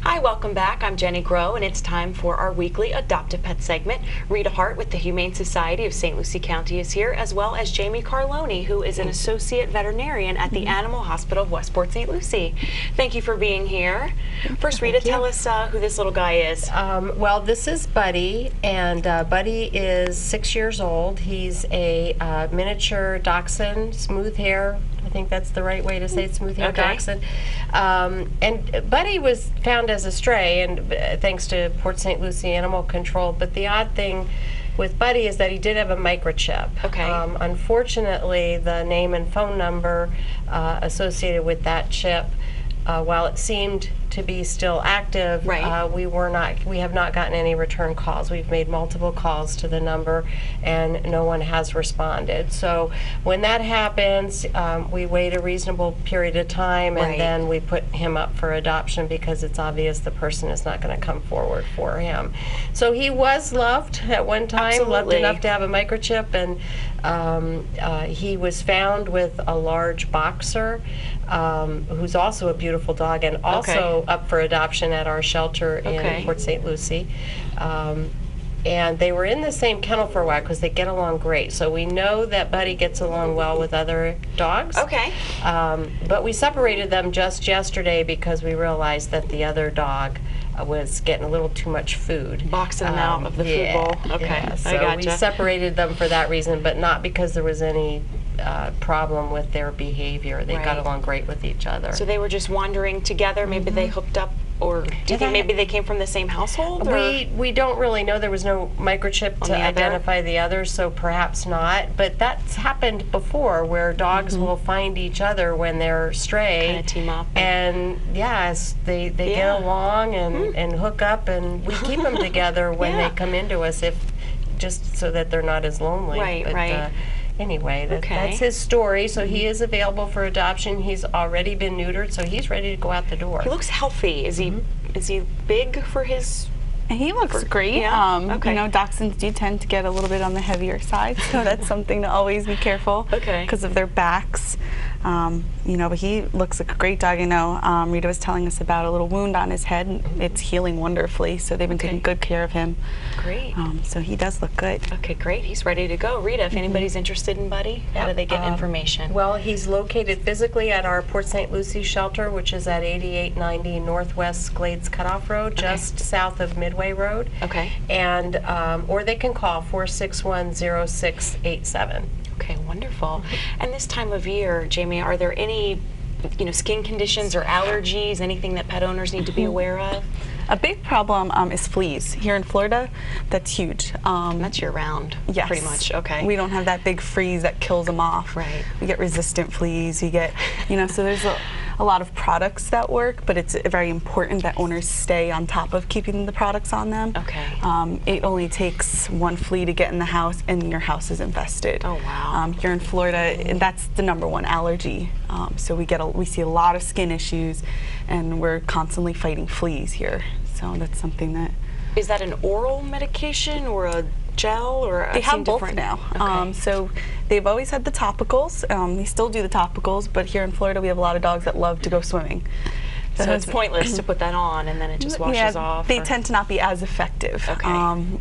Hi, welcome back. I'm Jenny Groh, and it's time for our weekly Adopt a Pet segment. Rita Hart with the Humane Society of St. Lucie County is here, as well as Jamie Carloni, who is an associate veterinarian at the Animal Hospital of Westport St. Lucie. Thank you for being here. First, Rita, tell us who this little guy is. Well, this is Buddy, and Buddy is 6 years old. He's a miniature dachshund, smooth hair. I think that's the right way to say it, smooth hair dachshund. And Buddy was found as a stray, and thanks to Port St. Lucie Animal Control. But the odd thing with Buddy is that he did have a microchip. Unfortunately, the name and phone number associated with that chip, while it seemed to be still active, we have not gotten any return calls. We've made multiple calls to the number, and no one has responded. So when that happens, we wait a reasonable period of time, and then we put him up for adoption because it's obvious the person is not going to come forward for him. So he was loved at one time, loved enough to have a microchip, and he was found with a large boxer, who's also a beautiful dog and also up for adoption at our shelter in Port St. Lucie. And they were in the same kennel for a while because they get along great. So we know that Buddy gets along well with other dogs. But we separated them just yesterday because we realized that the other dog was getting a little too much food. Boxing them out of the food bowl. So we separated them for that reason, but not because there was any problem with their behavior. They got along great with each other. So they were just wandering together, maybe they hooked up, or do you think maybe they came from the same household? We don't really know. There was no microchip to identify the others, so perhaps not. But that's happened before, where dogs will find each other when they're stray. Kind of team up. And yes, they get along and hook up, and we keep them together when they come into us, just so that they're not as lonely. Anyway, that's his story. So he is available for adoption. He's already been neutered, so he's ready to go out the door. He looks healthy. Is he big for his? He looks great. You know, dachshunds do tend to get a little bit on the heavier side, so that's something to always be careful because of their backs. You know, but he looks like a great dog. I know Rita was telling us about a little wound on his head, and it's healing wonderfully, so they've been taking good care of him. Great. So he does look good. Okay, great. He's ready to go. Rita, if anybody's interested in Buddy, how do they get information? Well, he's located physically at our Port St. Lucie shelter, which is at 8890 Northwest Glades Cutoff Road, just south of Midway Road. And or they can call 461-0687. Okay, wonderful. And this time of year, Jamie, are there any skin conditions or allergies, anything that pet owners need to be aware of? A big problem is fleas. Here in Florida, that's huge. That's year-round, pretty much. We don't have that big freeze that kills them off. We get resistant fleas. We get, so there's a lot of products that work, but it's very important that owners stay on top of keeping the products on them. It only takes one flea to get in the house, and your house is infested. Oh, wow. Here in Florida, and that's the #1 allergy. So we see a lot of skin issues, and we're constantly fighting fleas here. So that's something that... Is that an oral medication or a gel, or they have both now? So they've always had the topicals. They still do the topicals, but here in Florida we have a lot of dogs that love to go swimming. So it's pointless to put that on and then it just washes off? They tend to not be as effective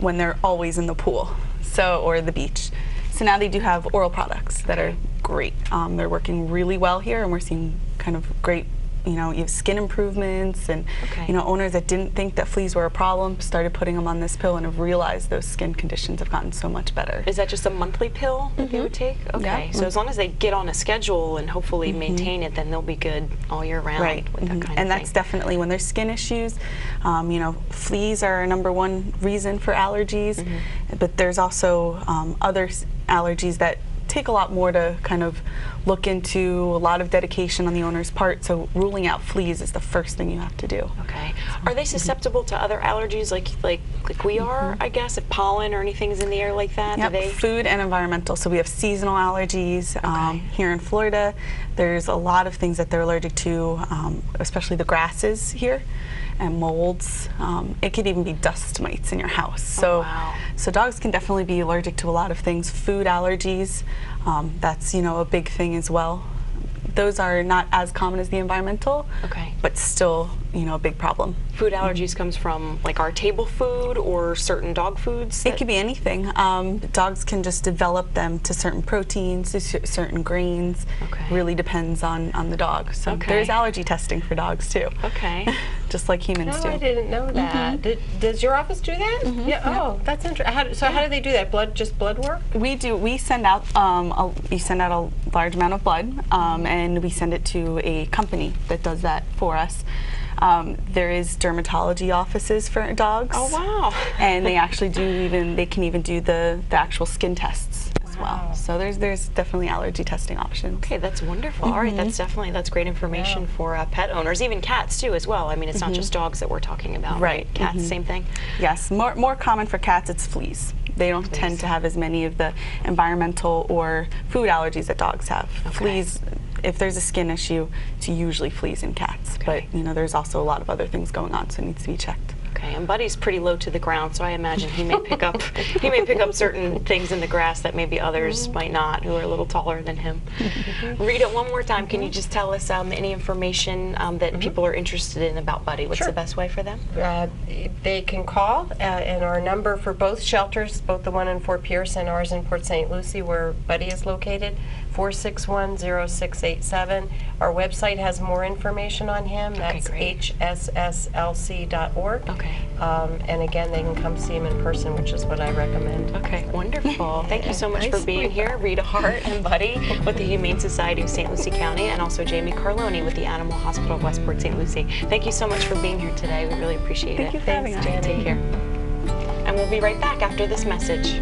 when they're always in the pool or the beach. So now they do have oral products that are great. They're working really well here, and we're seeing kind of great you have skin improvements, and owners that didn't think that fleas were a problem started putting them on this pill and have realized those skin conditions have gotten so much better. Is that just a monthly pill that they would take? So as long as they get on a schedule and hopefully maintain it, then they'll be good all year round with that kind of thing. And that's definitely when there's skin issues. Fleas are #1 reason for allergies, but there's also other allergies that take a lot more to kind of look into, a lot of dedication on the owner's part, so ruling out fleas is the first thing you have to do. Are they susceptible to other allergies like we are, I guess, if pollen or anything is in the air like that? Food and environmental. So we have seasonal allergies. Here in Florida, there's a lot of things that they're allergic to, especially the grasses here, and molds. It could even be dust mites in your house. So dogs can definitely be allergic to a lot of things. Food allergies, that's a big thing as well. those are not as common as the environmental, Okay. but still, you know, a big problem. Food allergies comes from like our table food or certain dog foods? It could be anything. Dogs can just develop them to certain proteins, to certain grains. Okay. Really depends on the dog. So Okay. there's allergy testing for dogs too. Okay. Just like humans do. I didn't know that. Does your office do that? Yeah. Oh, that's interesting. So how do they do that? Just blood work? We do. We send out we send out a large amount of blood, and we send it to a company that does that for us. There is dermatology offices for dogs. Oh wow! And they actually they can even do the actual skin tests as well. So there's definitely allergy testing options. Okay, that's wonderful. All right, that's great information for pet owners, even cats too as well. I mean, it's not just dogs that we're talking about, right? Cats, same thing. Yes, more common for cats. It's fleas. They don't tend to have as many of the environmental or food allergies that dogs have. Fleas, if there's a skin issue, it's usually fleas in cats. But you know, there's also a lot of other things going on, so it needs to be checked. Okay, and Buddy's pretty low to the ground, so I imagine he may pick up certain things in the grass that maybe others might not, who are a little taller than him. Rita, one more time, can you just tell us any information that people are interested in about Buddy? What's the best way for them? They can call, and our number for both shelters, both the one in Fort Pierce and ours in Port St. Lucie, where Buddy is located, 461-0687. Our website has more information on him. That's hsslc.org. Okay. And again, they can come see him in person, which is what I recommend. Okay, wonderful. Thank you so much for being here. Rita Hart and Buddy with the Humane Society of St. Lucie County, and also Jamie Carloni with the Animal Hospital of Westport St. Lucie. Thank you so much for being here today. We really appreciate it. Thank you for having us. Take care. And we'll be right back after this message.